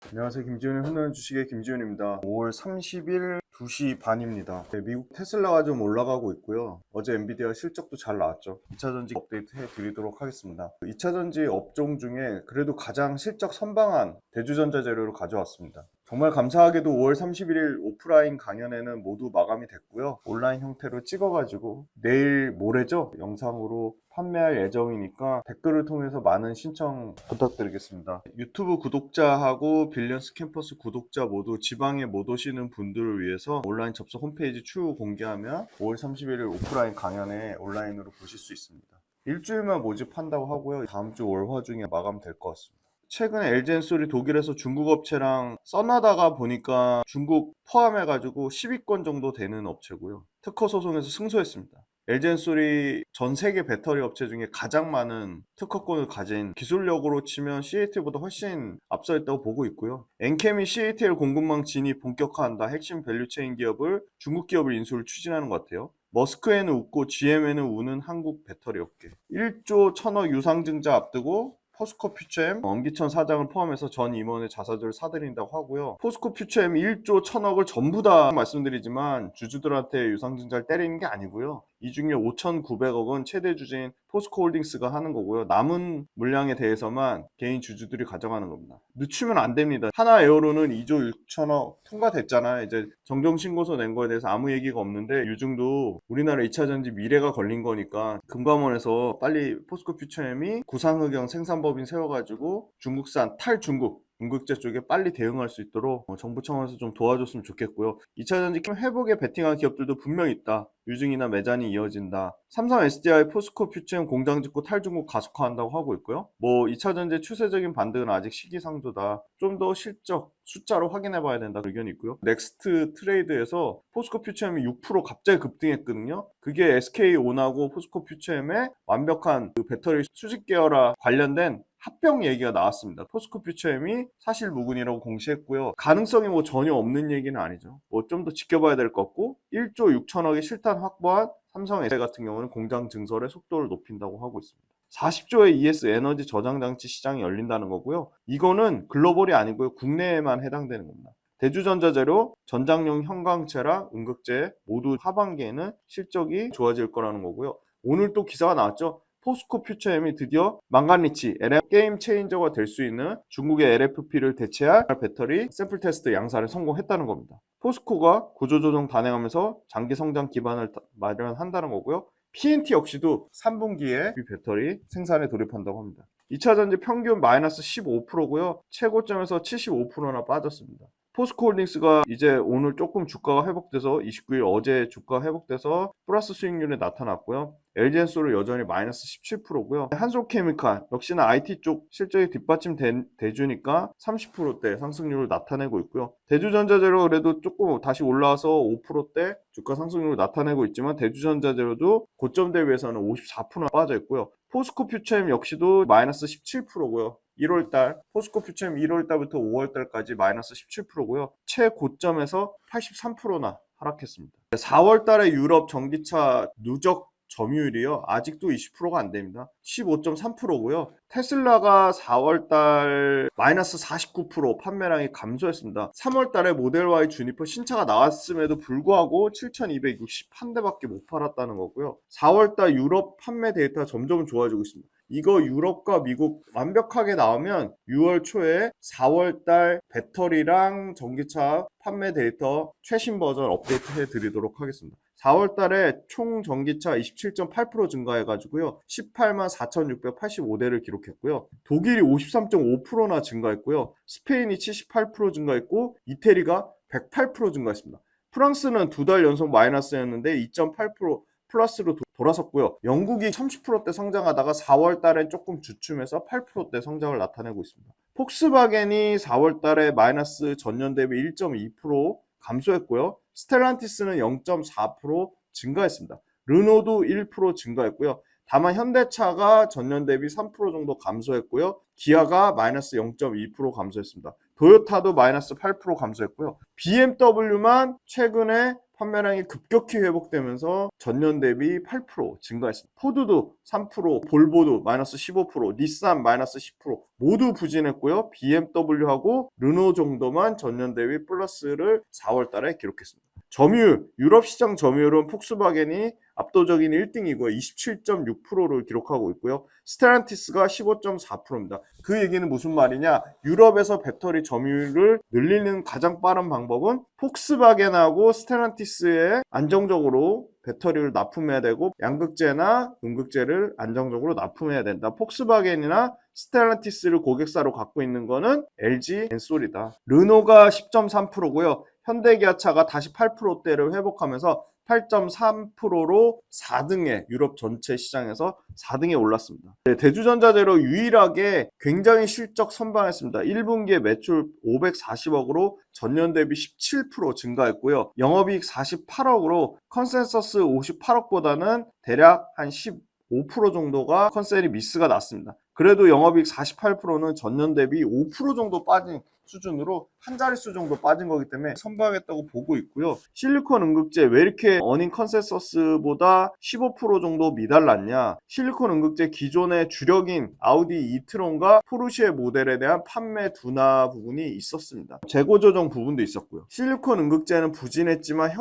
안녕하세요. 김지훈의 흔드는 주식의 김지훈입니다. 5월 30일 2시 반입니다. 미국 테슬라가 좀 올라가고 있고요. 어제 엔비디아 실적도 잘 나왔죠. 2차전지 업데이트 해드리도록 하겠습니다. 2차전지 업종 중에 그래도 가장 실적 선방한 대주전자 재료를 가져왔습니다. 정말 감사하게도 5월 31일 오프라인 강연회는 모두 마감이 됐고요. 온라인 형태로 찍어가지고 내일 모레죠? 영상으로 판매할 예정이니까 댓글을 통해서 많은 신청 부탁드리겠습니다. 유튜브 구독자하고 빌리언스 캠퍼스 구독자 모두 지방에 못 오시는 분들을 위해서 온라인 접속 홈페이지 추후 공개하면 5월 31일 오프라인 강연회 온라인으로 보실 수 있습니다. 일주일만 모집한다고 하고요. 다음 주 월화 중에 마감될 것 같습니다. 최근에 LG엔솔이 독일에서 중국 업체랑 써나다가 보니까 중국 포함해가지고 10위권 정도 되는 업체고요. 특허 소송에서 승소했습니다. LG엔솔이 전 세계 배터리 업체 중에 가장 많은 특허권을 가진 기술력으로 치면 CATL보다 훨씬 앞서 있다고 보고 있고요. 엔캠이 CATL 공급망 진입 본격화한다. 핵심 밸류체인 기업을 중국 기업을 인수를 추진하는 것 같아요. 머스크에는 웃고 GM에는 우는 한국 배터리 업계. 1조 1000억 유상증자 앞두고 포스코 퓨처엠 엄기천 사장을 포함해서 전 임원의 자사주를 사들인다고 하고요. 포스코 퓨처엠 1조 1000억을 전부 다 말씀드리지만 주주들한테 유상증자를 때리는 게 아니고요. 이 중에 5,900억은 최대 주주인 포스코홀딩스가 하는 거고요. 남은 물량에 대해서만 개인 주주들이 가져가는 겁니다. 늦추면 안 됩니다. 하나에어로는 2조 6천억 통과됐잖아요. 이제 정정신고서 낸 거에 대해서 아무 얘기가 없는데 유증도 우리나라 2차전지 미래가 걸린 거니까 금감원에서 빨리 포스코 퓨처엠이 구상흑영 생산법인 세워가지고 중국산 탈중국 중국제 쪽에 빨리 대응할 수 있도록 정부 차원에서 좀 도와줬으면 좋겠고요. 2차전지 회복에 베팅한 기업들도 분명히 있다. 유증이나 매잔이 이어진다. 삼성 SDI 포스코 퓨처엠 공장 짓고 탈중국 가속화한다고 하고 있고요. 2차전지 추세적인 반등은 아직 시기상조다. 좀 더 실적 숫자로 확인해 봐야 된다 의견이 있고요. 넥스트 트레이드에서 포스코 퓨처엠이 6% 갑자기 급등했거든요. 그게 SK온하고 포스코 퓨처엠의 완벽한 그 배터리 수직 계열화 관련된 합병 얘기가 나왔습니다. 포스코 퓨처엠이 사실 무근이라고 공시했고요. 가능성이 전혀 없는 얘기는 아니죠. 좀 더 지켜봐야 될 것 같고 1조 6천억의 실탄 확보한 삼성 SDI 같은 경우는 공장 증설의 속도를 높인다고 하고 있습니다. 40조의 ES 에너지 저장 장치 시장이 열린다는 거고요. 이거는 글로벌이 아니고요. 국내에만 해당되는 겁니다. 대주전자재료, 전장용 형광체랑 음극재 모두 하반기에는 실적이 좋아질 거라는 거고요. 오늘 또 기사가 나왔죠. 포스코 퓨처엠이 드디어 망간리치 게임 체인저가 될 수 있는 중국의 LFP를 대체할 배터리 샘플 테스트 양산에 성공했다는 겁니다. 포스코가 구조조정 단행하면서 장기 성장 기반을 마련한다는 거고요. PNT 역시도 3분기에 배터리 생산에 돌입한다고 합니다. 2차전지 평균 마이너스 15%고요. 최고점에서 75%나 빠졌습니다. 포스코홀딩스가 이제 오늘 조금 주가가 회복돼서 29일 어제 주가 회복돼서 플러스 수익률이 나타났고요. LG엔솔은 여전히 마이너스 17%고요. 한솔케미칼 역시나 IT 쪽 실적이 뒷받침된 대주니까 30%대 상승률을 나타내고 있고요. 대주전자재료 그래도 조금 다시 올라와서 5%대 주가 상승률을 나타내고 있지만 대주전자재료도 고점 대비해서는 54%나 빠져 있고요. 포스코 퓨처엠 역시도 마이너스 17%고요. 1월달 포스코 퓨처엠 1월달부터 5월달까지 마이너스 17%고요. 최고점에서 83%나 하락했습니다. 4월달에 유럽 전기차 누적 점유율이요. 아직도 20%가 안 됩니다. 15.3%고요. 테슬라가 4월달 마이너스 49% 판매량이 감소했습니다. 3월달에 모델 Y 주니퍼 신차가 나왔음에도 불구하고 7,261대밖에 못 팔았다는 거고요. 4월달 유럽 판매 데이터가 점점 좋아지고 있습니다. 이거 유럽과 미국 완벽하게 나오면 6월 초에 4월달 배터리랑 전기차 판매 데이터 최신 버전 업데이트 해드리도록 하겠습니다. 4월달에 총 전기차 27.8% 증가해가지고요. 18만 4,685대를 기록했고요. 독일이 53.5%나 증가했고요. 스페인이 78% 증가했고 이태리가 108% 증가했습니다. 프랑스는 두 달 연속 마이너스였는데 2.8% 플러스로 돌아섰고요. 영국이 30%대 성장하다가 4월 달에 조금 주춤해서 8%대 성장을 나타내고 있습니다. 폭스바겐이 4월 달에 마이너스 전년 대비 1.2% 감소했고요. 스텔란티스는 0.4% 증가했습니다. 르노도 1% 증가했고요. 다만 현대차가 전년 대비 3% 정도 감소했고요. 기아가 마이너스 0.2% 감소했습니다. 도요타도 마이너스 8% 감소했고요. BMW만 최근에 판매량이 급격히 회복되면서 전년 대비 8% 증가했습니다. 포드도 3%, 볼보도 마이너스 15%, 닛산 마이너스 10% 모두 부진했고요. BMW하고 르노 정도만 전년 대비 플러스를 4월 달에 기록했습니다. 점유율, 유럽 시장 점유율은 폭스바겐이 압도적인 1등이고요. 27.6%를 기록하고 있고요. 스텔란티스가 15.4%입니다. 그 얘기는 무슨 말이냐? 유럽에서 배터리 점유율을 늘리는 가장 빠른 방법은 폭스바겐하고 스텔란티스에 안정적으로 배터리를 납품해야 되고 양극재나 음극재를 안정적으로 납품해야 된다. 폭스바겐이나 스텔란티스를 고객사로 갖고 있는 거는 LG 엔솔이다. 르노가 10.3%고요. 현대기아차가 다시 8%대를 회복하면서 8.3%로 4등에 유럽 전체 시장에서 4등에 올랐습니다. 네, 대주전자재로 유일하게 굉장히 실적 선방했습니다. 1분기에 매출 540억으로 전년 대비 17% 증가했고요. 영업이익 48억으로 컨센서스 58억보다는 대략 한 15% 정도가 컨센이 미스가 났습니다. 그래도 영업이익 48%는 전년 대비 5% 정도 빠진 수준으로 한 자릿수 정도 빠진 거기 때문에 선방했다고 보고 있고요. 실리콘 음극재 왜 이렇게 어닝 컨센서스보다 15% 정도 미달났냐? 실리콘 음극재 기존의 주력인 아우디 이트론과 포르쉐 모델에 대한 판매 둔화 부분이 있었습니다. 재고 조정 부분도 있었고요. 실리콘 음극재는 부진했지만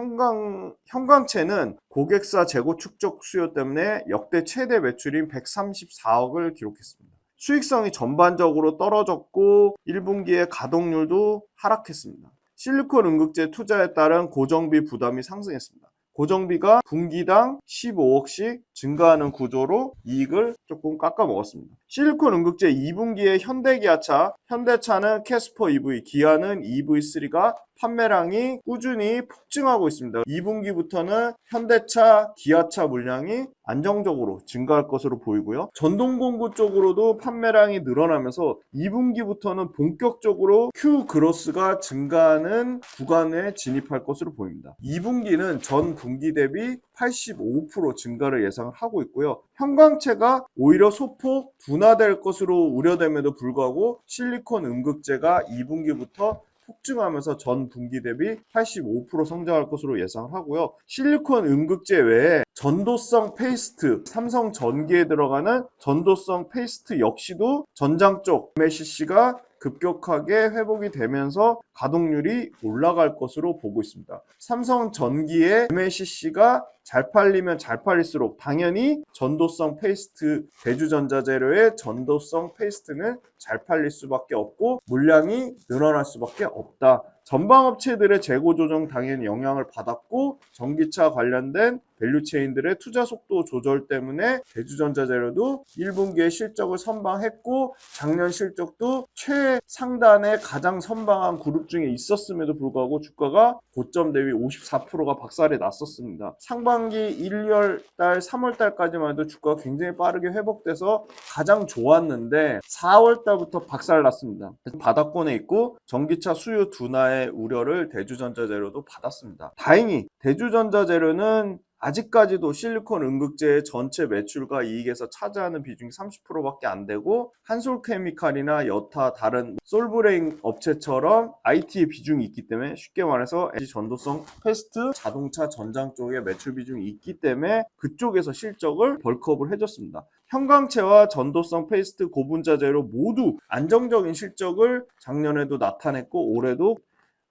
형광체는 고객사 재고 축적 수요 때문에 역대 최대 매출인 134억을 기록했습니다. 수익성이 전반적으로 떨어졌고 1분기에 가동률도 하락했습니다. 실리콘 음극재 투자에 따른 고정비 부담이 상승했습니다. 고정비가 분기당 15억씩 증가하는 구조로 이익을 조금 깎아 먹었습니다. 실리콘 음극재 2분기에 현대기아차, 현대차는 캐스퍼 EV, 기아는 EV3가 판매량이 꾸준히 폭증하고 있습니다. 2분기부터는 현대차, 기아차 물량이 안정적으로 증가할 것으로 보이고요. 전동공구 쪽으로도 판매량이 늘어나면서 2분기부터는 본격적으로 Q 그로스가 증가하는 구간에 진입할 것으로 보입니다. 2분기는 전 분기 대비 85% 증가를 예상을 하고 있고요. 형광체가 오히려 소폭 둔화될 것으로 우려됨에도 불구하고 실리콘 음극재가 2분기부터 폭증하면서 전 분기 대비 85% 성장할 것으로 예상을 하고요. 실리콘 음극재 외에 전도성 페이스트, 삼성 전기에 들어가는 전도성 페이스트 역시도 전장 쪽 MACC가 급격하게 회복이 되면서 가동률이 올라갈 것으로 보고 있습니다. 삼성 전기의 MACC가 잘 팔리면 잘 팔릴수록 당연히 전도성 페이스트, 대주전자재료의 전도성 페이스트는 잘 팔릴 수밖에 없고 물량이 늘어날 수밖에 없다. 전방업체들의 재고 조정 당연히 영향을 받았고 전기차 관련된 밸류체인들의 투자 속도 조절 때문에 대주전자재료도 1분기에 실적을 선방했고 작년 실적도 최상단의 가장 선방한 그룹 중에 있었음에도 불구하고 주가가 고점 대비 54%가 박살이 났었습니다. 상반기 1월달, 3월달까지만 해도 주가가 굉장히 빠르게 회복돼서 가장 좋았는데 4월달부터 박살 났습니다. 바닥권에 있고 전기차 수요 둔화의 우려를 대주전자재료도 받았습니다. 다행히 대주전자재료는 아직까지도 실리콘 음극재의 전체 매출과 이익에서 차지하는 비중이 30%밖에 안 되고 한솔케미칼이나 여타 다른 솔브레인 업체처럼 IT의 비중이 있기 때문에 쉽게 말해서 LG 전도성 패스트 자동차 전장 쪽에 매출 비중이 있기 때문에 그쪽에서 실적을 벌크업을 해줬습니다. 형광체와 전도성 페이스트 고분자재로 모두 안정적인 실적을 작년에도 나타냈고 올해도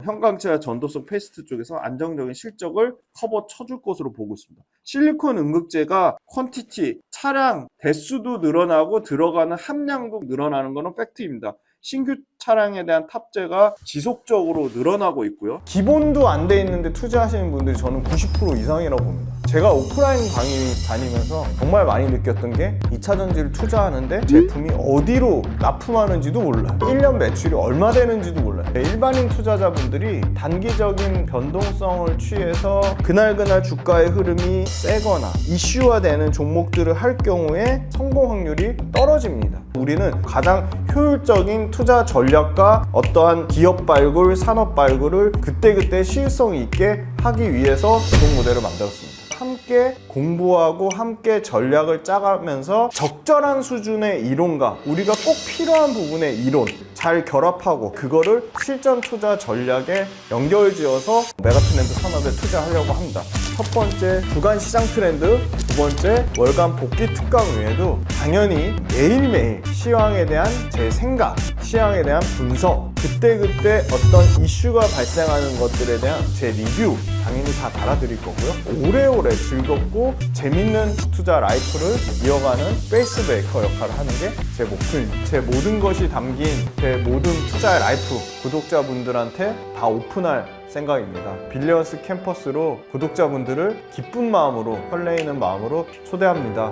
형광체와 전도성 페이스트 쪽에서 안정적인 실적을 커버 쳐줄 것으로 보고 있습니다. 실리콘 음극재가 퀀티티, 차량 대수도 늘어나고 들어가는 함량도 늘어나는 것은 팩트입니다. 신규 차량에 대한 탑재가 지속적으로 늘어나고 있고요. 기본도 안 돼 있는데 투자하시는 분들이 저는 90% 이상이라고 봅니다. 제가 오프라인 강의 다니면서 정말 많이 느꼈던 게 2차전지를 투자하는데 제품이 어디로 납품하는지도 몰라요. 1년 매출이 얼마 되는지도 몰라요. 일반인 투자자분들이 단기적인 변동성을 취해서 그날그날 주가의 흐름이 세거나 이슈화되는 종목들을 할 경우에 성공 확률이 떨어집니다. 우리는 가장 효율적인 투자 전략과 어떠한 기업 발굴, 산업 발굴을 그때그때 시의성 있게 하기 위해서 운동 모델을 만들었습니다. 함께 공부하고 함께 전략을 짜가면서 적절한 수준의 이론과 우리가 꼭 필요한 부분의 이론 잘 결합하고 그거를 실전 투자 전략에 연결지어서 메가트렌드 산업에 투자하려고 합니다. 첫 번째 주간 시장 트렌드, 두 번째 월간 복귀 특강 외에도 당연히 매일매일 시황에 대한 제 생각, 시황에 대한 분석, 그때그때 어떤 이슈가 발생하는 것들에 대한 제 리뷰 당연히 다 달아드릴 거고요. 오래오래 즐겁고 재밌는 투자 라이프를 이어가는 페이스메이커 역할을 하는 게 제 목표입니다. 제 모든 것이 담긴 제 모든 투자 라이프 구독자분들한테 다 오픈할 생각입니다. 빌리언스 캠퍼스로 구독자분들을 기쁜 마음으로 설레이는 마음으로 초대합니다.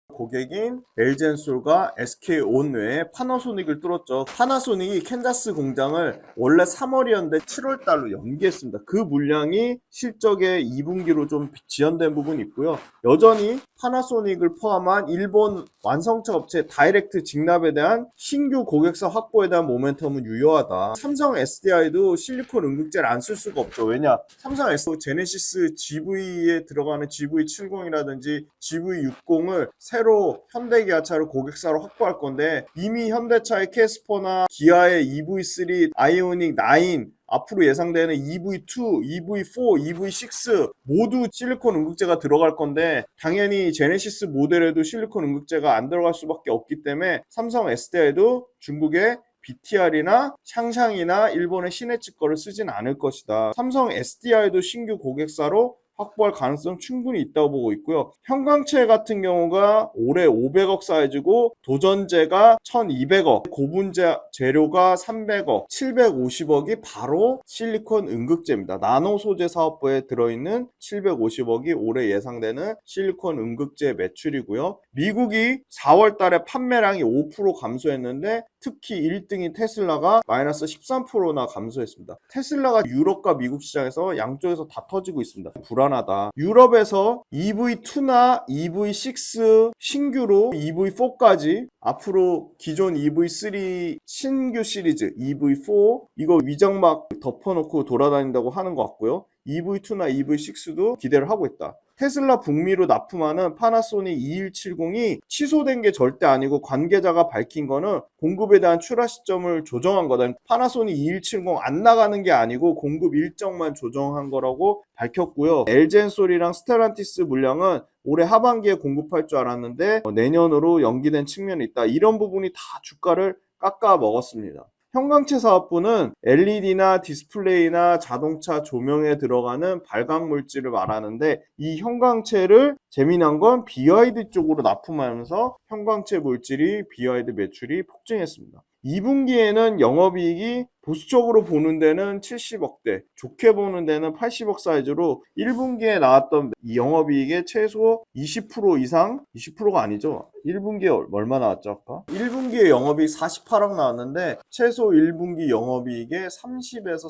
고객인 LG엔솔과 SK온 외에 파나소닉을 뚫었죠. 파나소닉이 캔자스 공장을 원래 3월이었는데 7월 달로 연기했습니다. 그 물량이 실적의 2분기로 좀 지연된 부분이 있고요. 여전히 파나소닉을 포함한 일본 완성차 업체 다이렉트 직납에 대한 신규 고객사 확보에 대한 모멘텀은 유효하다. 삼성 SDI도 실리콘 응급제를 안 쓸 수가 없죠. 왜냐? 삼성 SDI 제네시스 GV에 들어가는 GV70이라든지 GV60을 새로 현대기아차를 고객사로 확보할 건데 이미 현대차의 캐스퍼나 기아의 EV3, 아이오닉 9 앞으로 예상되는 EV2, EV4, EV6 모두 실리콘 응급제가 들어갈 건데 당연히 제네시스 모델에도 실리콘 응급제가 안 들어갈 수밖에 없기 때문에 삼성 SDI도 중국의 BTR이나 샹샹이나 일본의 시네츠 거를 쓰진 않을 것이다. 삼성 SDI도 신규 고객사로 확보할 가능성 충분히 있다고 보고 있고요. 형광체 같은 경우가 올해 500억 사이즈고 도전제가 1200억, 고분자 재료가 300억, 750억이 바로 실리콘 응급제입니다. 나노 소재 사업부에 들어있는 750억이 올해 예상되는 실리콘 응급제 매출이고요. 미국이 4월 달에 판매량이 5% 감소했는데 특히 1등인 테슬라가 마이너스 13%나 감소했습니다. 테슬라가 유럽과 미국 시장에서 양쪽에서 다 터지고 있습니다. 불안하다. 유럽에서 EV2나 EV6 신규로 EV4까지 앞으로 기존 EV3 신규 시리즈 EV4 이거 위장막 덮어놓고 돌아다닌다고 하는 것 같고요. EV2나 EV6도 기대를 하고 있다. 테슬라 북미로 납품하는 파나소닉 2170이 취소된 게 절대 아니고 관계자가 밝힌 거는 공급에 대한 출하 시점을 조정한 거다. 파나소닉 2170 안 나가는 게 아니고 공급 일정만 조정한 거라고 밝혔고요. LG엔솔이랑 스텔란티스 물량은 올해 하반기에 공급할 줄 알았는데 내년으로 연기된 측면이 있다. 이런 부분이 다 주가를 깎아 먹었습니다. 형광체 사업부는 LED나 디스플레이나 자동차 조명에 들어가는 발광 물질을 말하는데 이 형광체를 재미난 건 BYD 쪽으로 납품하면서 형광체 물질이 BYD 매출이 폭증했습니다. 2분기에는 영업이익이 보수적으로 보는 데는 70억대, 좋게 보는 데는 80억 사이즈로 1분기에 나왔던 이 영업이익의 최소 20% 이상, 20%가 아니죠. 1분기에 얼마 나왔죠 아까? 1분기에 영업이익 48억 나왔는데 최소 1분기 영업이익의 30에서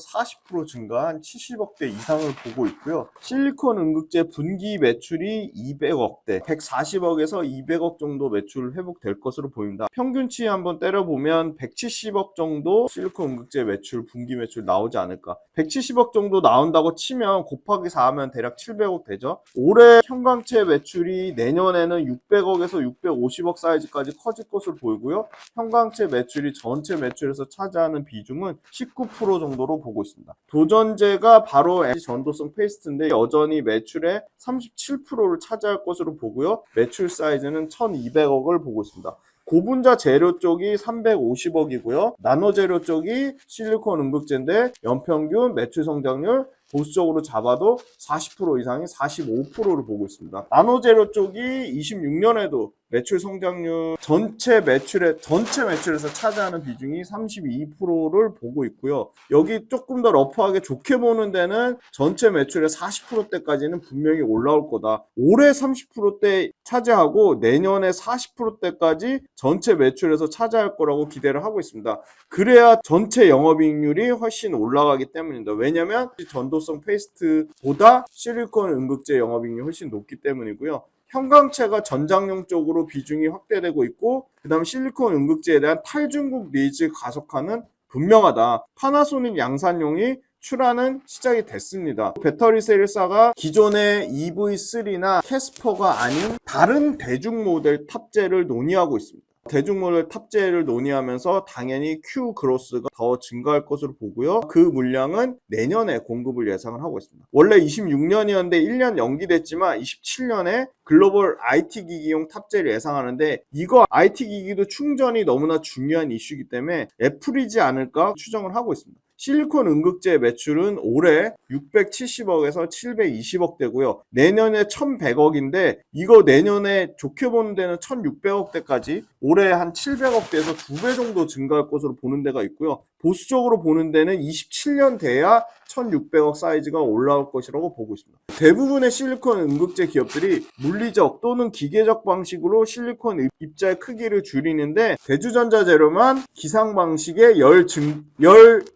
40% 증가한 70억대 이상을 보고 있고요. 실리콘 응급제 분기 매출이 200억대, 140억에서 200억 정도 매출 회복될 것으로 보입니다. 평균치 한번 때려보면 170억 정도 실리콘 응급제 매출, 분기 매출 나오지 않을까. 170억 정도 나온다고 치면 곱하기 4하면 대략 700억 되죠. 올해 형광체 매출이 내년에는 600억에서 650억 사이즈까지 커질 것으로 보이고요. 형광체 매출이 전체 매출에서 차지하는 비중은 19% 정도로 보고 있습니다. 도전제가 바로 LG 전도성 페이스트인데 여전히 매출의 37%를 차지할 것으로 보고요. 매출 사이즈는 1200억을 보고 있습니다. 고분자 재료 쪽이 350억이고요. 나노 재료 쪽이 실리콘 응급제인데 연평균 매출 성장률 보수적으로 잡아도 40% 이상이 45%를 보고 있습니다. 나노 재료 쪽이 26년에도 매출 성장률 전체 매출에서 차지하는 비중이 32%를 보고 있고요. 여기 조금 더 러프하게 좋게 보는 데는 전체 매출의 40%대까지는 분명히 올라올 거다. 올해 30%대 차지하고 내년에 40%대까지 전체 매출에서 차지할 거라고 기대를 하고 있습니다. 그래야 전체 영업이익률이 훨씬 올라가기 때문입니다. 왜냐하면 전도성 페이스트보다 실리콘 응급제 영업이익률이 훨씬 높기 때문이고요. 형광체가 전장용 쪽으로 비중이 확대되고 있고 그 다음 실리콘 응급제에 대한 탈중국 니즈 가속화는 분명하다. 파나소닉 양산용이 출하는 시작이 됐습니다. 배터리 셀사가 기존의 EV3나 캐스퍼가 아닌 다른 대중 모델 탑재를 논의하고 있습니다. 대중 모델 탑재를 논의하면서 당연히 Q 그로스가 더 증가할 것으로 보고요. 그 물량은 내년에 공급을 예상을 하고 있습니다. 원래 26년이었는데 1년 연기됐지만 27년에 글로벌 IT 기기용 탑재를 예상하는데, 이거 IT 기기도 충전이 너무나 중요한 이슈이기 때문에 애플이지 않을까 추정을 하고 있습니다. 실리콘 음극재 매출은 올해 670억에서 720억 대고요. 내년에 1100억인데 이거 내년에 좋게 보는 데는 1600억 대까지 올해 한 700억 대에서 2배 정도 증가할 것으로 보는 데가 있고요. 보수적으로 보는 데는 27년 돼야 1600억 사이즈가 올라올 것이라고 보고 있습니다. 대부분의 실리콘 음극재 기업들이 물리적 또는 기계적 방식으로 실리콘 입자의 크기를 줄이는데, 대주전자재료만 기상 방식의 열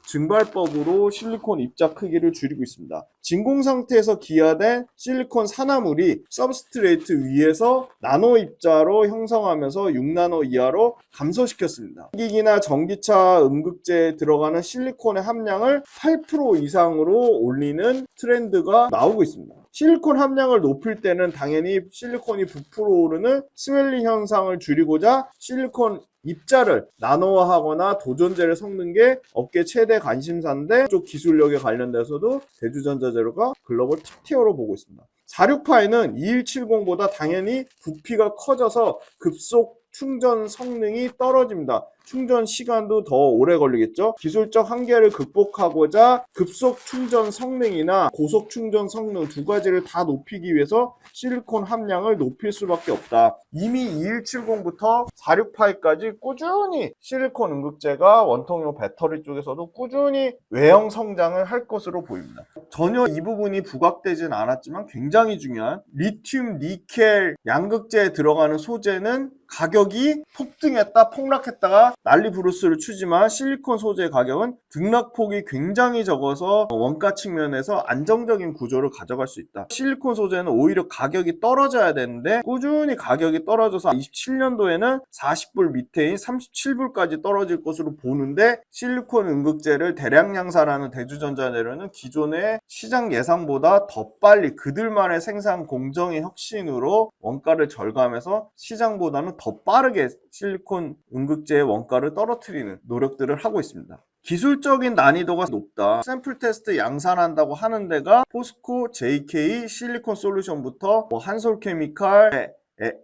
증발법으로 실리콘 입자 크기를 줄이고 있습니다. 진공 상태에서 기화된 실리콘 산화물이 서브스트레이트 위에서 나노 입자로 형성하면서 6나노 이하로 감소시켰습니다. 기기나 전기차 음극재에 들어가는 실리콘의 함량을 8% 이상으로 올리는 트렌드가 나오고 있습니다. 실리콘 함량을 높일 때는 당연히 실리콘이 부풀어 오르는 스웰링 현상을 줄이고자 실리콘 입자를 나노화하거나 도전제를 섞는 게 업계 최대 관심사인데, 이쪽 기술력에 관련돼서도 대주전자재료가 글로벌 탑티어로 보고 있습니다. 46파이는 2170보다 당연히 부피가 커져서 급속 충전 성능이 떨어집니다. 충전 시간도 더 오래 걸리겠죠. 기술적 한계를 극복하고자 급속 충전 성능이나 고속 충전 성능 두 가지를 다 높이기 위해서 실리콘 함량을 높일 수밖에 없다. 이미 2170부터 46파이까지 꾸준히 실리콘 음극재가 원통형 배터리 쪽에서도 꾸준히 외형 성장을 할 것으로 보입니다. 전혀 이 부분이 부각되진 않았지만 굉장히 중요한 리튬 니켈 양극재에 들어가는 소재는 가격이 폭등했다 폭락했다가 난리 부르스를 추지만, 실리콘 소재 가격은 등락폭이 굉장히 적어서 원가 측면에서 안정적인 구조를 가져갈 수 있다. 실리콘 소재는 오히려 가격이 떨어져야 되는데 꾸준히 가격이 떨어져서 27년도에는 40불 밑에인 37불까지 떨어질 것으로 보는데, 실리콘 음극재를 대량 양산하는 대주전자재료는 기존의 시장 예상보다 더 빨리 그들만의 생산 공정의 혁신으로 원가를 절감해서 시장보다는 더 빠르게 실리콘 음극재의 원가를 떨어뜨리는 노력들을 하고 있습니다. 기술적인 난이도가 높다. 샘플 테스트 양산한다고 하는 데가 포스코, JK, 실리콘 솔루션부터 한솔케미칼,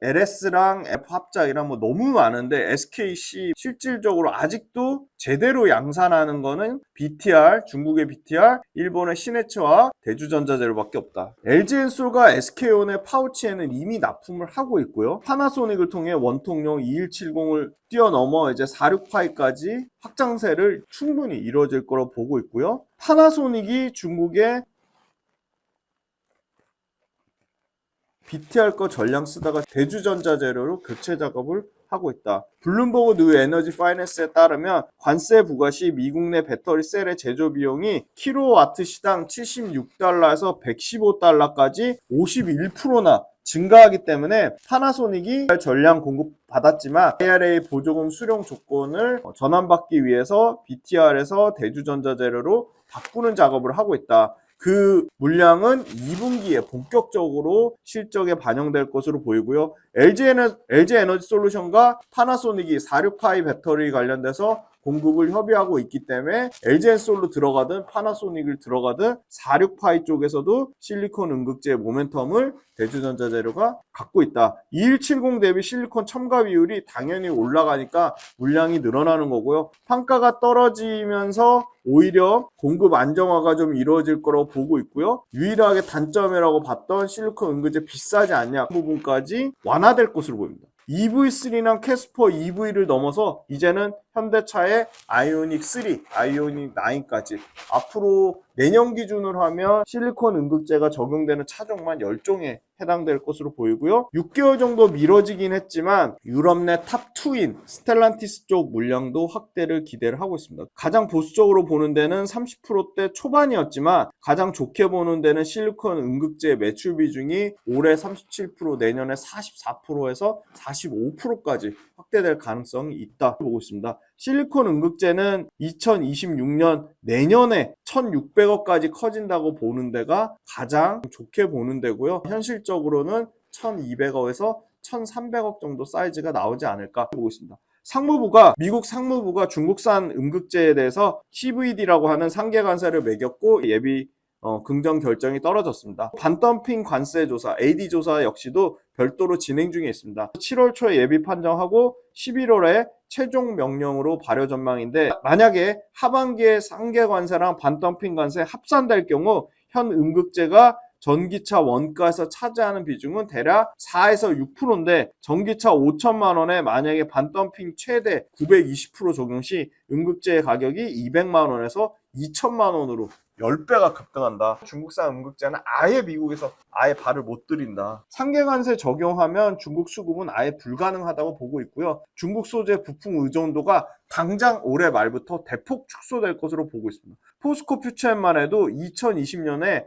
LS랑 F합작이랑 너무 많은데, SKC 실질적으로 아직도 제대로 양산하는 거는 BTR, 중국의 BTR, 일본의 시네츠와 대주전자재료밖에 없다. LG엔솔과 SK온의 파우치에는 이미 납품을 하고 있고요. 파나소닉을 통해 원통용 2170을 뛰어넘어 이제 46파이까지 확장세를 충분히 이루어질 거로 보고 있고요. 파나소닉이 중국의 BTR 거 전량 쓰다가 대주전자재료로 교체 작업을 하고 있다. 블룸버그 뉴 에너지 파이낸스에 따르면 관세 부과 시 미국 내 배터리 셀의 제조 비용이 킬로와트 시당 76달러에서 115달러까지 51%나 증가하기 때문에 파나소닉이 전량 공급받았지만 IRA 보조금 수령 조건을 전환받기 위해서 BTR에서 대주전자재료로 바꾸는 작업을 하고 있다. 그 물량은 2분기에 본격적으로 실적에 반영될 것으로 보이고요. LG 에너지 솔루션과 파나소닉이 46파이 배터리 관련돼서 공급을 협의하고 있기 때문에 LG엔솔로 들어가든 파나소닉을 들어가든 46파이 쪽에서도 실리콘 음극재의 모멘텀을 대주전자재료가 갖고 있다. 2170 대비 실리콘 첨가 비율이 당연히 올라가니까 물량이 늘어나는 거고요. 판가가 떨어지면서 오히려 공급 안정화가 좀 이루어질 거라고 보고 있고요. 유일하게 단점이라고 봤던 실리콘 음극재 비싸지 않냐 부분까지 완화될 것으로 보입니다. EV3랑 캐스퍼 EV를 넘어서 이제는 현대차의 아이오닉 3, 아이오닉 9까지 앞으로 내년 기준으로 하면 실리콘 음극재가 적용되는 차종만 10종에 해당될 것으로 보이고요. 6개월 정도 미뤄지긴 했지만 유럽 내 탑2인 스텔란티스 쪽 물량도 확대를 기대를 하고 있습니다. 가장 보수적으로 보는 데는 30%대 초반이었지만 가장 좋게 보는 데는 실리콘 음극재 매출 비중이 올해 37%, 내년에 44%에서 45%까지 확대될 가능성이 있다 보고 있습니다. 실리콘 음극재는 2026년 내년에 1,600억까지 커진다고 보는 데가 가장 좋게 보는 데고요. 현실적으로는 1,200억에서 1,300억 정도 사이즈가 나오지 않을까 보고 있습니다. 미국 상무부가 중국산 음극재에 대해서 CVD라고 하는 상계 관세를 매겼고 예비 긍정 결정이 떨어졌습니다. 반덤핑 관세 조사, AD 조사 역시도 별도로 진행 중에 있습니다. 7월 초에 예비 판정하고 11월에 최종 명령으로 발효 전망인데, 만약에 하반기에 상계 관세랑 반덤핑 관세 합산될 경우 현 음극재가 전기차 원가에서 차지하는 비중은 대략 4에서 6%인데, 전기차 5천만 원에 만약에 반덤핑 최대 920% 적용 시 음극재의 가격이 200만 원에서 2천만 원으로 10배가 급등한다. 중국산 음극재는 아예 미국에서 아예 발을 못 들인다. 상계관세 적용하면 중국 수급은 아예 불가능하다고 보고 있고요. 중국 소재 부품 의존도가 당장 올해 말부터 대폭 축소될 것으로 보고 있습니다. 포스코 퓨처엠만 해도 2020년에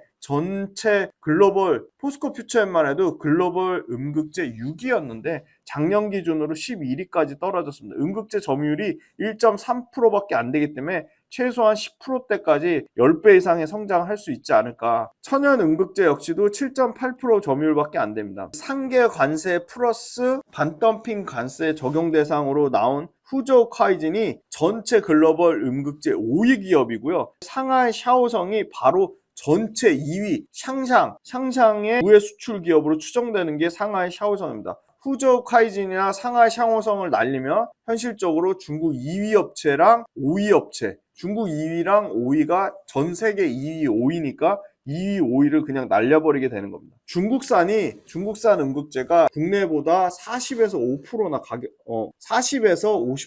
포스코 퓨처엠만 해도 글로벌 음극재 6위였는데 작년 기준으로 11위까지 떨어졌습니다. 음극재 점유율이 1.3%밖에 안 되기 때문에 최소한 10%대까지 10배 이상의 성장을 할 수 있지 않을까. 천연 음극재 역시도 7.8% 점유율밖에 안 됩니다. 상계 관세 플러스 반덤핑 관세 적용 대상으로 나온 후저우 카이진이 전체 글로벌 음극재 5위 기업이고요. 상하이 샤오성이 바로 전체 2위 샹샹의 우회 수출 기업으로 추정되는 게 상하이 샤오성입니다. 후저우 카이진이나 상하이 샤오성을 날리면 현실적으로 중국 2위 업체랑 5위 업체, 중국 2위랑 5위가 전 세계 2위, 5위니까 2위, 5위를 그냥 날려버리게 되는 겁니다. 중국산 음극재가 국내보다 40에서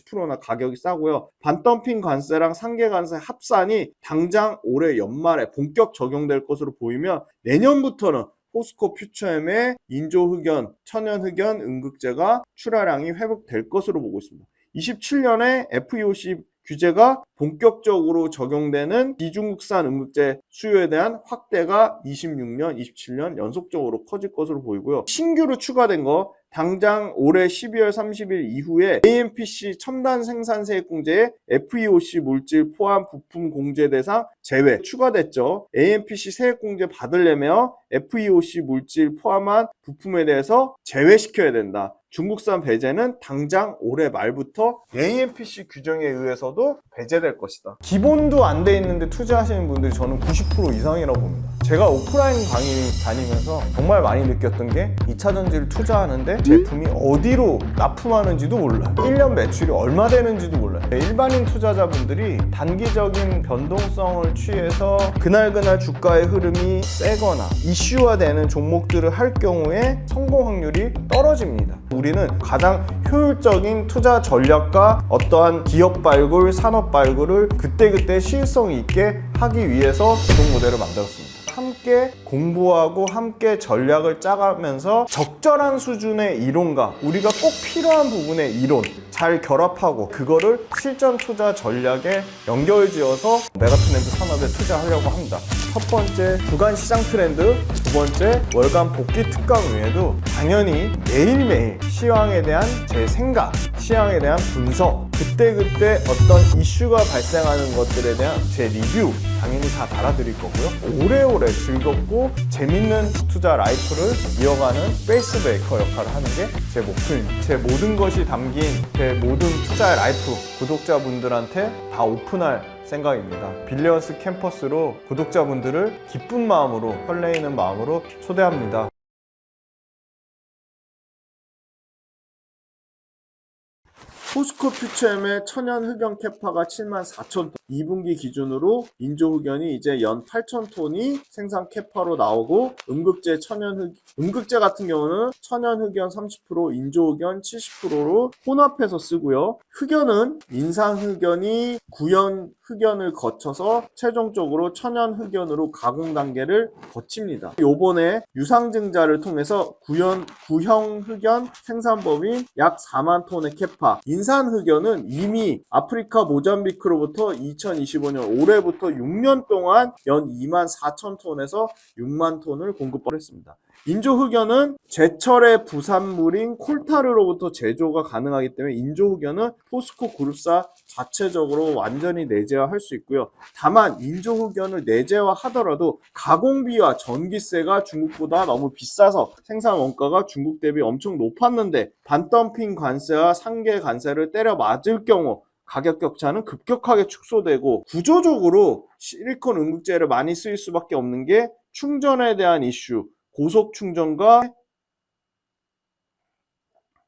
50%나 가격이 싸고요. 반덤핑 관세랑 상계 관세 합산이 당장 올해 연말에 본격 적용될 것으로 보이면 내년부터는 포스코 퓨처엠의 인조흑연, 천연흑연 음극재가 출하량이 회복될 것으로 보고 있습니다. 27년에 FEOC 규제가 본격적으로 적용되는 비중국산 음극재 수요에 대한 확대가 26년, 27년 연속적으로 커질 것으로 보이고요. 신규로 추가된 거 당장 올해 12월 30일 이후에 AMPC 첨단 생산 세액공제에 FEOC 물질 포함 부품 공제 대상 제외 추가됐죠. AMPC 세액공제 받으려면 FEOC 물질 포함한 부품에 대해서 제외시켜야 된다. 중국산 배제는 당장 올해 말부터 AMPC 규정에 의해서도 배제될 것이다. 기본도 안 돼 있는데 투자하시는 분들이 저는 90% 이상이라고 봅니다. 제가 오프라인 강의 다니면서 정말 많이 느꼈던 게 2차전지를 투자하는데 제품이 어디로 납품하는지도 몰라요. 1년 매출이 얼마 되는지도 몰라요. 일반인 투자자분들이 단기적인 변동성을 취해서 그날 주가의 흐름이 세거나 이슈화되는 종목들을 할 경우에 성공 확률이 떨어집니다. 우리는 가장 효율적인 투자 전략과 어떠한 기업 발굴, 산업 발굴을 그때그때 시일성 있게 하기 위해서 이동 모델을 만들었습니다. 함께 공부하고 함께 전략을 짜가면서 적절한 수준의 이론과 우리가 꼭 필요한 부분의 이론 잘 결합하고 그거를 실전 투자 전략에 연결지어서 메가트렌드 산업에 투자하려고 합니다. 첫 번째 주간 시장 트렌드, 두 번째 월간 복귀 특강 외에도 당연히 매일매일 시황에 대한 제 생각, 시황에 대한 분석, 그때그때 어떤 이슈가 발생하는 것들에 대한 제 리뷰 당연히 다 달아드릴 거고요. 오래오래 즐겁고 재밌는 투자 라이프를 이어가는 페이스메이커 역할을 하는 게 제 목표입니다. 제 모든 것이 담긴 제 모든 투자의 라이프 구독자분들한테 다 오픈할 생각입니다. 빌리언스 캠퍼스로 구독자분들을 기쁜 마음으로, 설레이는 마음으로 초대합니다. 포스코 퓨처엠의 천연 흑연 캐파가 74,000톤, 2분기 기준으로 인조흑연이 이제 연 8,000톤이 생산 캐파로 나오고, 음극재 같은 경우는 천연 흑연 30%, 인조흑연 70%로 혼합해서 쓰고요. 흑연은 인상 흑연이 구연 흑연을 거쳐서 최종적으로 천연 흑연으로 가공 단계를 거칩니다. 요번에 유상증자를 통해서 구형 흑연 생산법인 약 4만 톤의 캐파, 인산 흑연은 이미 아프리카 모잠비크로부터 2025년 올해부터 6년 동안 연 2만 4천 톤에서 6만 톤을 공급했습니다. 인조흑연은 제철의 부산물인 콜타르로부터 제조가 가능하기 때문에 인조흑연은 포스코 그룹사 자체적으로 완전히 내재화할 수 있고요. 다만 인조흑연을 내재화하더라도 가공비와 전기세가 중국보다 너무 비싸서 생산 원가가 중국 대비 엄청 높았는데 반덤핑 관세와 상계 관세를 때려 맞을 경우 가격 격차는 급격하게 축소되고 구조적으로 실리콘 응급제를 많이 쓰일 수밖에 없는 게 충전에 대한 이슈, 고속 충전과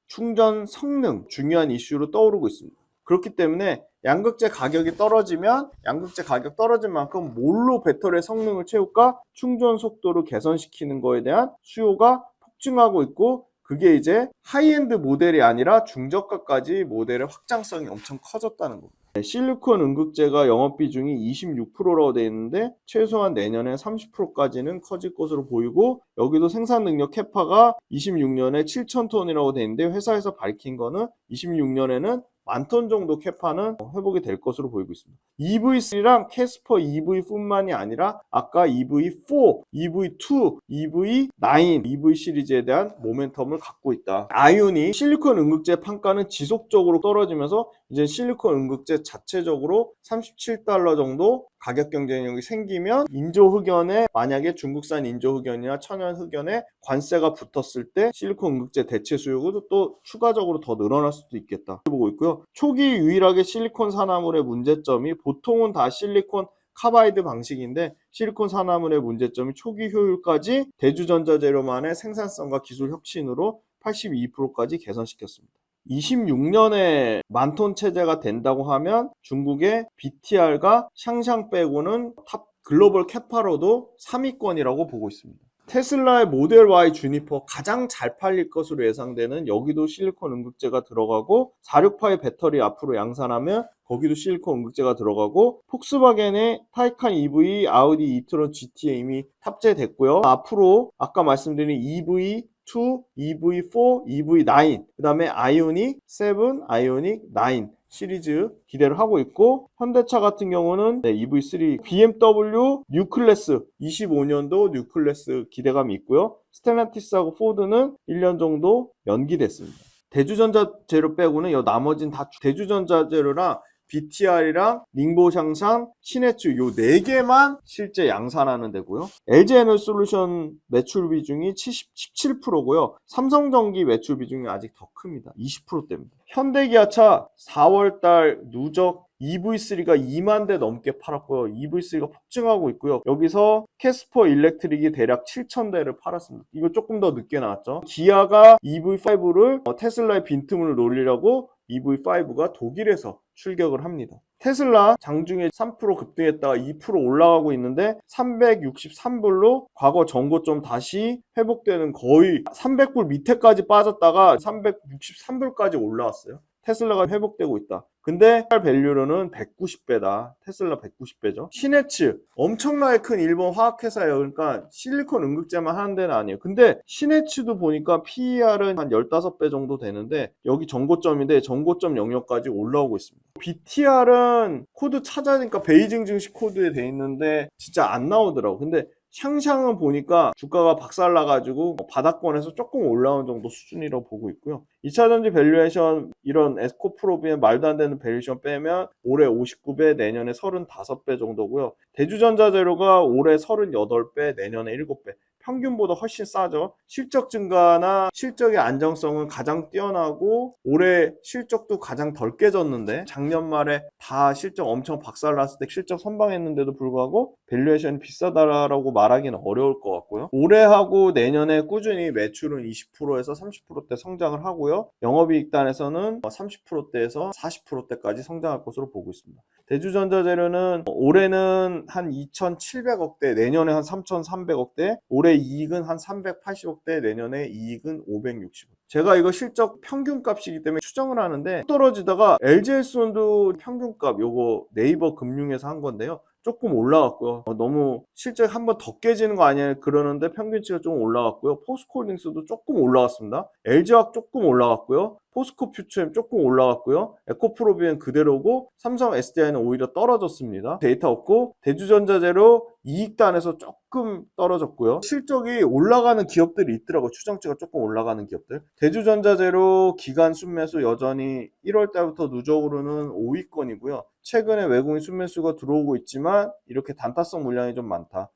충전 성능 중요한 이슈로 떠오르고 있습니다. 그렇기 때문에 양극재 가격이 떨어지면 양극재 가격 떨어진 만큼 뭘로 배터리의 성능을 채울까? 충전 속도를 개선시키는 거에 대한 수요가 폭증하고 있고 그게 이제 하이엔드 모델이 아니라 중저가까지 모델의 확장성이 엄청 커졌다는 겁니다. 실리콘 응급제가 영업 비중이 26%라고 되어 있는데 최소한 내년에 30%까지는 커질 것으로 보이고 여기도 생산 능력 캐파가 26년에 7,000톤이라고 되어 있는데 회사에서 밝힌 거는 26년에는 10,000톤 정도 캐파는 회복이 될 것으로 보이고 있습니다. EV3랑 캐스퍼 EV뿐만이 아니라 아까 EV4, EV2, EV9, EV 시리즈에 대한 모멘텀을 갖고 있다. 아이온이 실리콘 응급제 판가는 지속적으로 떨어지면서 이제 실리콘 응급제 자체적으로 $37 정도 가격 경쟁력이 생기면 인조흑연에 만약에 중국산 인조흑연이나 천연흑연에 관세가 붙었을 때 실리콘 응급제 대체 수요가 또 추가적으로 더 늘어날 수도 있겠다 보고 있고요. 초기 유일하게 실리콘 산화물의 문제점이 보통은 다 실리콘 카바이드 방식인데 실리콘 산화물의 문제점이 초기 효율까지 대주전자재료만의 생산성과 기술 혁신으로 82%까지 개선시켰습니다. 26년에 10,000톤 체제가 된다고 하면 중국의 BTR과 샹샹 빼고는 탑 글로벌 캐파로도 3위권이라고 보고 있습니다. 테슬라의 모델 Y 주니퍼 가장 잘 팔릴 것으로 예상되는 여기도 실리콘 응급제가 들어가고 468의 배터리 앞으로 양산하면 거기도 실리콘 응급제가 들어가고 폭스바겐의 타이칸 EV, 아우디 이트론 GT에 이미 탑재됐고요. 앞으로 아까 말씀드린 EV2, EV4, EV9 그 다음에 아이오닉 7, 아이오닉 9 시리즈 기대를 하고 있고 현대차 같은 경우는 EV3, BMW 뉴클래스 25년도 뉴클래스 기대감이 있고요. 스텔란티스하고 포드는 1년 정도 연기됐습니다. 대주전자재료 빼고는 나머지는 다 대주전자재료랑 BTR이랑 닝보샹샹, 신해추 요 4개만 실제 양산하는 데고요. LG에너지솔루션 매출 비중이 17%고요. 삼성전기 매출 비중이 아직 더 큽니다. 20%대입니다. 현대기아차 4월달 누적 EV3가 2만 대 넘게 팔았고요. EV3가 폭증하고 있고요. 여기서 캐스퍼 일렉트릭이 대략 7,000대를 팔았습니다. 이거 조금 더 늦게 나왔죠. 기아가 EV5를 테슬라의 빈틈을 노리려고 EV5가 독일에서 출격을 합니다. 테슬라 장중에 3% 급등했다가 2% 올라가고 있는데 363불로 과거 전고점 다시 회복되는 거의 300불 밑에까지 빠졌다가 363불까지 올라왔어요. 테슬라가 회복되고 있다. 근데 밸류로는 190배다. 테슬라 190배죠. 신해츠 엄청나게 큰 일본 화학회사예요. 그러니까 실리콘 응급제만 하는 데는 아니에요. 근데 신해츠도 보니까 PER은 한 15배 정도 되는데 여기 전고점인데 전고점 영역까지 올라오고 있습니다. BTR은 코드 찾아니까 베이징 증시 코드에 돼 있는데 진짜 안 나오더라고. 근데 샹샹은 보니까 주가가 박살나가지고 바닥권에서 조금 올라온 정도 수준이라고 보고 있고요. 2차전지 밸류에이션 이런 에스코프로비의 말도 안 되는 밸류에이션 빼면 올해 59배, 내년에 35배 정도고요. 대주전자재료가 올해 38배, 내년에 7배. 평균보다 훨씬 싸죠. 실적 증가나 실적의 안정성은 가장 뛰어나고 올해 실적도 가장 덜 깨졌는데 작년 말에 다 실적 엄청 박살났을 때 실적 선방했는데도 불구하고 밸류에이션이 비싸다라고 말하기는 어려울 것 같고요. 올해하고 내년에 꾸준히 매출은 20%에서 30%대 성장을 하고요. 영업이익단에서는 30%대에서 40%대까지 성장할 것으로 보고 있습니다. 대주전자재료는 올해는 한 2,700억대, 내년에 한 3,300억대, 올해 이익은 한 380억대, 내년에 이익은 560억. 제가 이거 실적 평균값이기 때문에 추정을 하는데 떨어지다가 LG에스원도 평균값 요거 네이버 금융에서 한 건데요. 조금 올라갔고요. 너무 실적 한번 더 깨지는 거 아니냐 그러는데 평균치가 좀 올라갔고요. 포스코홀딩스도 조금 올라갔습니다. LG화학 조금 올라갔고요. 포스코 퓨처엠 조금 올라갔고요. 에코프로비엔 그대로고 삼성 SDI는 오히려 떨어졌습니다. 데이터 없고 대주전자재료 이익단에서 조금 떨어졌고요. 실적이 올라가는 기업들이 있더라고요. 추정치가 조금 올라가는 기업들. 대주전자재료 기간 순매수 여전히 1월 달부터 누적으로는 5위권이고요. 최근에 외국인 순매수가 들어오고 있지만 이렇게 단타성 물량이 좀 많다.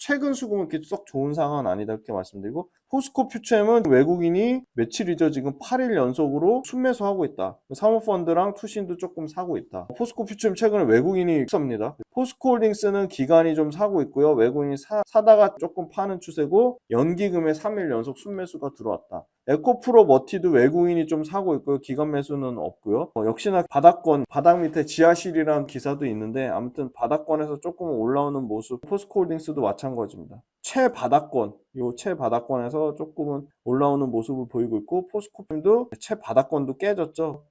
최근 수급은 이렇게 썩 좋은 상황은 아니다 이렇게 말씀드리고, 포스코 퓨처엠은 외국인이 며칠이죠. 지금 8일 연속으로 순매수하고 있다. 사모펀드랑 투신도 조금 사고 있다. 포스코 퓨처엠 최근에 외국인이 삽니다. 포스코홀딩스는 기관이 좀 사고 있고요. 외국인이 사다가 조금 파는 추세고, 연기금에 3일 연속 순매수가 들어왔다. 에코프로 머티도 외국인이 좀 사고 있고요. 기관 매수는 없고요. 역시나 바닥권, 바닥 밑에 지하실이라는 기사도 있는데, 아무튼 바닥권에서 조금 올라오는 모습. 포스코홀딩스도 마찬가지입니다. 최바닥권, 요 최바닥권에서 조금은 올라오는 모습을 보이고 있고, 포스코도 최바닥권도 깨졌죠.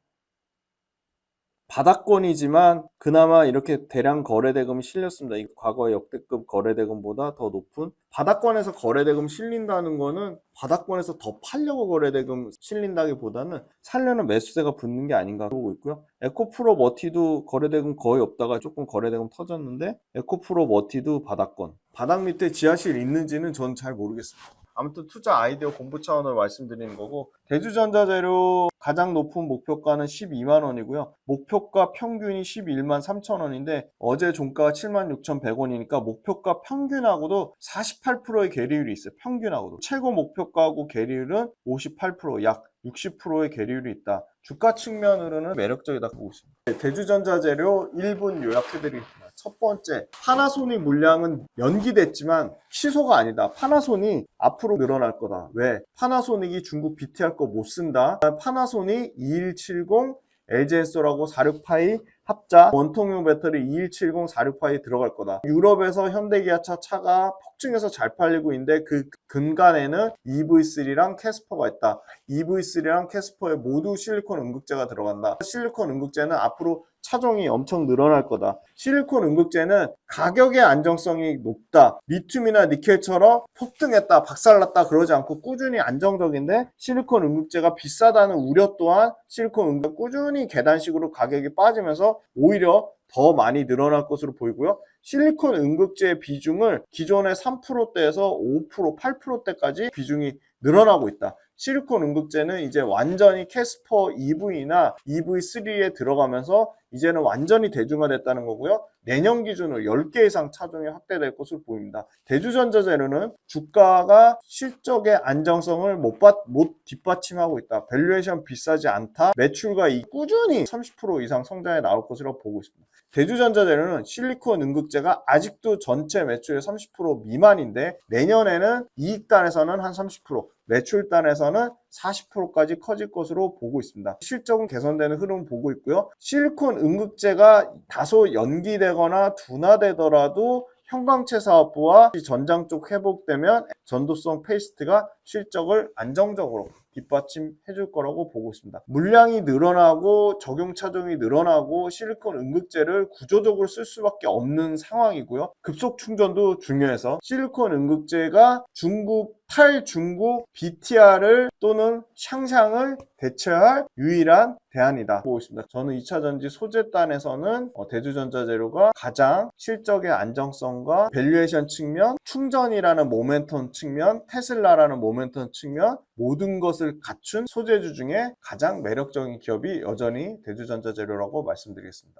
바닥권이지만 그나마 이렇게 대량 거래대금이 실렸습니다. 이 과거의 역대급 거래대금보다 더 높은, 바닥권에서 거래대금 실린다는 거는 바닥권에서 더 팔려고 거래대금 실린다기보다는 살려는 매수세가 붙는 게 아닌가 보고 있고요. 에코프로 머티도 거래대금 거의 없다가 조금 거래대금 터졌는데, 에코프로 머티도 바닥권, 바닥 밑에 지하실 있는지는 전 잘 모르겠습니다. 아무튼 투자 아이디어 공부 차원으로 말씀드리는 거고, 대주전자재료 가장 높은 목표가는 12만 원이고요. 목표가 평균이 11만 3천 원인데 어제 종가가 7만 6,100원이니까 목표가 평균하고도 48%의 계리율이 있어요. 평균하고도. 최고 목표가하고 계리율은 58%, 약 60%의 계리율이 있다. 주가 측면으로는 매력적이다 보고 있습니다. 대주전자재료 1분 요약해드리겠습니다. 첫 번째, 파나소닉 물량은 연기됐지만 취소가 아니다. 파나소닉 앞으로 늘어날 거다. 왜? 파나소닉이 중국 BTR 거 못 쓴다. 파나소닉 2170 LG엔솔하고 46파이 합자 원통용 배터리 2170 46파이 들어갈 거다. 유럽에서 현대기아차 차가 폭증해서 잘 팔리고 있는데 그 근간에는 EV3랑 캐스퍼가 있다. EV3랑 캐스퍼에 모두 실리콘 음극재가 들어간다. 실리콘 음극재는 앞으로 차종이 엄청 늘어날 거다. 실리콘 음극재는 가격의 안정성이 높다. 리튬이나 니켈처럼 폭등했다, 박살났다 그러지 않고 꾸준히 안정적인데, 실리콘 음극재가 비싸다는 우려 또한 실리콘 음극 꾸준히 계단식으로 가격이 빠지면서 오히려 더 많이 늘어날 것으로 보이고요. 실리콘 음극재의 비중을 기존의 3%대에서 5%, 8%대까지 비중이 늘어나고 있다. 실리콘 음극재는 이제 완전히 캐스퍼 EV나 EV3에 들어가면서 이제는 완전히 대중화됐다는 거고요. 내년 기준으로 10개 이상 차종이 확대될 것으로 보입니다. 대주전자재료는 주가가 실적의 안정성을 못 뒷받침하고 있다. 밸류에이션 비싸지 않다. 매출과 꾸준히 30% 이상 성장해 나올 것으로 보고 있습니다. 대주전자재료는 실리콘 음극재가 아직도 전체 매출의 30% 미만인데, 내년에는 이익단에서는 한 30%, 매출단에서는 40%까지 커질 것으로 보고 있습니다. 실적은 개선되는 흐름을 보고 있고요. 실리콘 음극재가 다소 연기되거나 둔화되더라도 형광체 사업부와 전장 쪽 회복되면 전도성 페이스트가 실적을 안정적으로 뒷받침해 줄 거라고 보고 있습니다. 물량이 늘어나고 적용 차종이 늘어나고 실리콘 음극재를 구조적으로 쓸 수밖에 없는 상황이고요. 급속 충전도 중요해서 실리콘 음극재가 탈중국 BTR을 또는 샹샹을 대체할 유일한 대안이다 보고 있습니다. 저는 2차전지 소재단에서는 대주전자재료가 가장 실적의 안정성과 밸류에이션 측면, 충전이라는 모멘텀 측면, 테슬라라는 모멘텀 측면, 모든 것을 갖춘 소재주 중에 가장 매력적인 기업이 여전히 대주전자재료라고 말씀드리겠습니다.